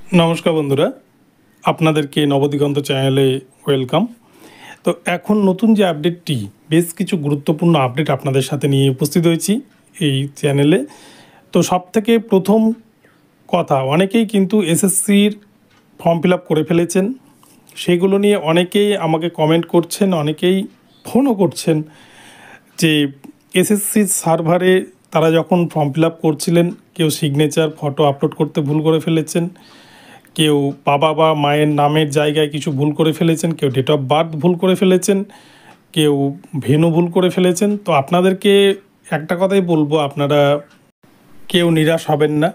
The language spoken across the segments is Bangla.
नमस्कार बंधुरा आपनादेरके नवदिगंत चैनेले वेलकाम। तो एखन नतून जे आपडेटटी बेश किछु गुरुत्वपूर्ण आपडेट आपनादेर साथे निये उपस्थित हयेछि एई चैनेले। तो सबथेके प्रथम कथा अनेकेई किन्तु एसएससिर फर्म फिल आप करे फेलेछेन, सेगुलो निये अनेकेई आमाके कमेंट करछेन, अनेकेई फोनও करछेन जे एसएससिर सार्भारे तारा जखन फर्म फिल आप करछिलेन केउ सिगनेचार फटो आपलोड करते भूल करे फेलेछेन, কেউ বাবা বা মায়ের নামের জায়গায় কিছু ভুল করে ফেলেছেন, কেউ ডেট অফ বার্থ ভুল করে ফেলেছেন, কেউ ভেন্যু ভুল করে ফেলেছেন। তো আপনাদেরকে একটা কথাই বলবো, আপনারা কেউ নিরাশ হবেন না,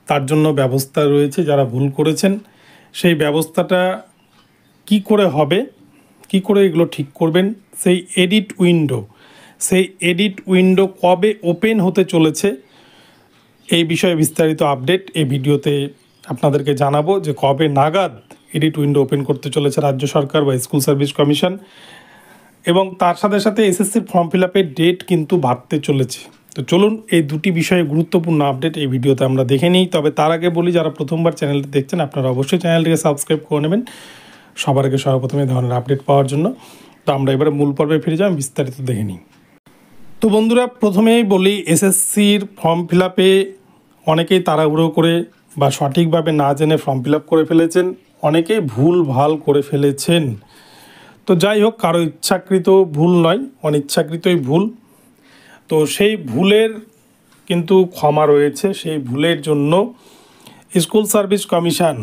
তার জন্য ব্যবস্থা রয়েছে। যারা ভুল করেছেন সেই ব্যবস্থাটা কি করে হবে, কি করে এগুলো ঠিক করবেন, সেই এডিট উইন্ডো কবে ওপেন হতে চলেছে এই বিষয়ে বিস্তারিত আপডেট এই ভিডিওতে আপনাদেরকে জানাবো যে কবে নাগাদ এডিট উইন্ডো ওপেন করতে চলেছে রাজ্য সরকার বা স্কুল সার্ভিস কমিশন, এবং তার সাথে সাথে এসএসসির ফর্ম ফিল আপের ডেট কিন্তু বাড়তে চলেছে। তো চলুন এই দুটি বিষয়ে গুরুত্বপূর্ণ আপডেট এই ভিডিওতে আমরা দেখে নিই। তবে তার আগে বলি, যারা প্রথমবার চ্যানেলটি দেখছেন আপনারা অবশ্যই চ্যানেলটিকে সাবস্ক্রাইব করে নেবেন সবার আগে সর্বপ্রথমে এই ধরনের আপডেট পাওয়ার জন্য। তো আমরা এবারে মূল পর্বে ফিরে যাই, বিস্তারিত দেখে নিই। তো বন্ধুরা, প্রথমেই বলি, এসএসসির ফর্ম ফিল আপে অনেকেই তাড়াহুড়ো করে বা সঠিকভাবে না জেনে ফর্ম ফিল আপ করে ফেলেছেন, অনেকেই ভুল ভাল করে ফেলেছেন। তো যাই হোক, কারো ইচ্ছাকৃত ভুল নয়, অনিচ্ছাকৃতই ভুল। তো সেই ভুলের কিন্তু ক্ষমা রয়েছে। সেই ভুলের জন্য school service commission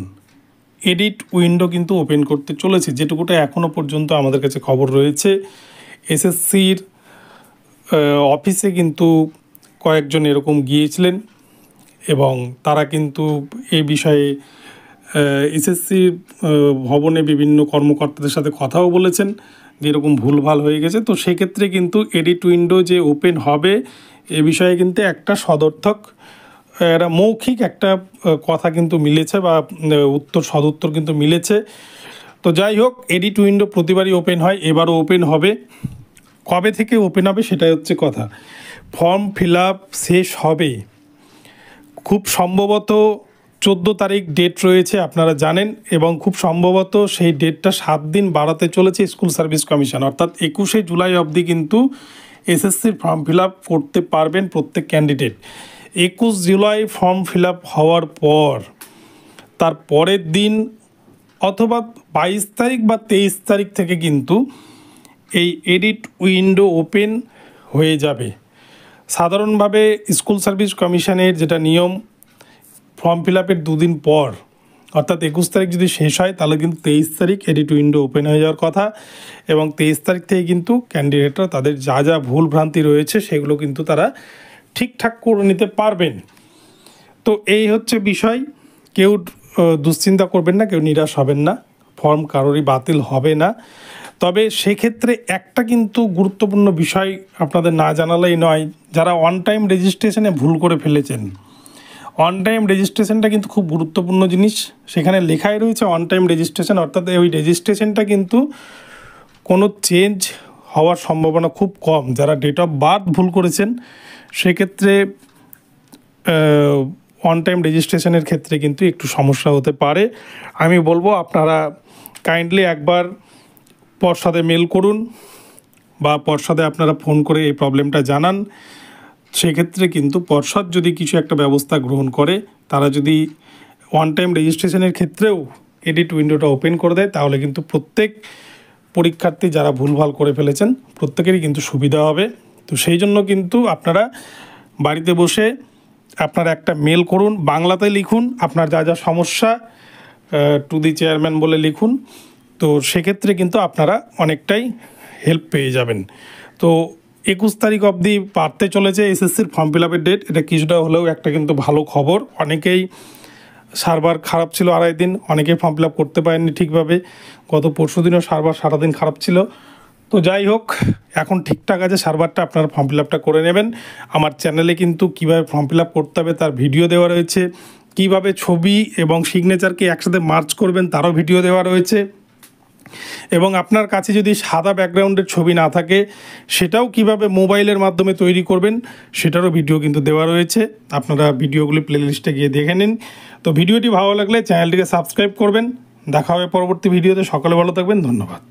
edit window কিন্তু ওপেন করতে চলেছে, যেটুকুটা এখনও পর্যন্ত আমাদের কাছে খবর রয়েছে। এসএসসির অফিসে কিন্তু কয়েকজন এরকম গিয়েছিলেন এবং তারা কিন্তু এই বিষয়ে এসএসসি ভবনে বিভিন্ন কর্মকর্তাদের সাথে কথাও বলেছেন যে এরকম ভুলভাল হয়ে গেছে। তো সেক্ষেত্রে কিন্তু এডিট উইন্ডো যে ওপেন হবে এ বিষয়ে কিন্তু একটা সদর্থক একটা মৌখিক একটা কথা কিন্তু মিলেছে বা সদুত্তর কিন্তু মিলেছে। তো যাই হোক, এডিট উইন্ডো প্রতিবারই ওপেন হয়, এবারও ওপেন হবে। কবে থেকে ওপেন হবে সেটাই হচ্ছে কথা। ফর্ম ফিল আপ শেষ হবে খুব সম্ভবত 14 তারিখ ডেট রয়েছে, আপনারা জানেন, এবং খুব সম্ভবত সেই ডেটটা 7 দিন বাড়াতে চলেছে স্কুল সার্ভিস কমিশন। অর্থাৎ 21শে জুলাই অবধি কিন্তু এসএসসির ফর্ম ফিল আপ করতে পারবেন প্রত্যেক candidate. 21 July form fill up হওয়ার পর তার পরের দিন অথবা 22 তারিখ বা 23 তারিখ থেকে কিন্তু এই এডিট উইন্ডো ওপেন হয়ে যাবে। সাধারণভাবে স্কুল সার্ভিস কমিশনের যেটা নিয়ম, ফর্ম ফিল আপের 2 দিন পর অর্থাৎ 21 তারিখ যদি শেষ হয় তাহলে কিন্তু 23 তারিখ এডিট উইন্ডো ওপেন হয়ে যাওয়ার কথা, এবং 23 তারিখ থেকে কিন্তু ক্যান্ডিডেটরা তাদের যা যা ভুল ভ্রান্তি রয়েছে সেগুলো কিন্তু তারা ঠিকঠাক করে নিতে পারবেন। তো এই হচ্ছে বিষয়। কেউ দুশ্চিন্তা করবেন না, কেউ নিরাশ হবেন না, ফর্ম কারোরই বাতিল হবে না। তবে সেক্ষেত্রে একটা কিন্তু গুরুত্বপূর্ণ বিষয় আপনাদের না জানালেই নয়, যারা অন টাইম রেজিস্ট্রেশনে ভুল করে ফেলেছেন। অন টাইম রেজিস্ট্রেশনটা কিন্তু খুব গুরুত্বপূর্ণ জিনিস। সেখানে লেখাই রয়েছে অন টাইম রেজিস্ট্রেশন, অর্থাৎ ওই রেজিস্ট্রেশনটা কিন্তু কোনো চেঞ্জ হওয়ার সম্ভাবনা খুব কম। যারা ডেট অফ বার্থ ভুল করেছেন সেক্ষেত্রে অন টাইম রেজিস্ট্রেশনের ক্ষেত্রে কিন্তু একটু সমস্যা হতে পারে। আমি বলবো আপনারা কাইন্ডলি একবার পর্ষদে মেল করুন বা পর্ষদে আপনারা ফোন করে এই প্রবলেমটা জানান। সেক্ষেত্রে কিন্তু পর্ষদ যদি কিছু একটা ব্যবস্থা গ্রহণ করে, তারা যদি ওয়ান টাইম রেজিস্ট্রেশনের ক্ষেত্রেও এডিট উইন্ডোটা ওপেন করে দেয়, তাহলে কিন্তু প্রত্যেক পরীক্ষার্থী যারা ভুলভাল করে ফেলেছেন প্রত্যেকেরই কিন্তু সুবিধা হবে। তো সেই জন্য কিন্তু আপনারা বাড়িতে বসে আপনারা একটা মেল করুন, বাংলাতে লিখুন আপনার যা যা সমস্যা, টু দি চেয়ারম্যান বলে লিখুন। তো সেক্ষেত্রে কিন্তু আপনারা অনেকটাই হেল্প পেয়ে যাবেন। তো 21 তারিখ অবধি বাড়তে চলেছে এসএসসির ফর্ম ফিল আপের ডেট। এটা কিছুটা হলেও একটা কিন্তু ভালো খবর। অনেকেই সার্ভার খারাপ ছিল 2.5 দিন, অনেকেই ফর্ম ফিল আপ করতে পারেননি ঠিকভাবে। গত পরশুদিনও সার্ভার সারাদিন খারাপ ছিল। তো যাই হোক, এখন ঠিকঠাক আছে সার্ভারটা, আপনারা ফর্ম ফিল আপটা করে নেবেন। আমার চ্যানেলে কিন্তু কীভাবে ফর্ম ফিল আপ করতে হবে তার ভিডিও দেওয়া রয়েছে, কীভাবে ছবি এবং সিগনেচারকে একসাথে মার্চ করবেন তারও ভিডিও দেওয়া রয়েছে। এবং আপনার কাছে যদি সাদা ব্যাকগ্রাউন্ডের ছবি না থাকে সেটাও কিভাবে মোবাইলের মাধ্যমে তৈরি করবেন সেটারও ভিডিও কিন্তু দেওয়া রয়েছে, আপনারা ভিডিওগুলি প্লেলিস্টে গিয়ে দেখে নিন। তো ভিডিওটি ভালো লাগলে চ্যানেলটিকে সাবস্ক্রাইব করবেন। দেখা হবে পরবর্তী ভিডিওতে। সকলে ভালো থাকবেন, ধন্যবাদ।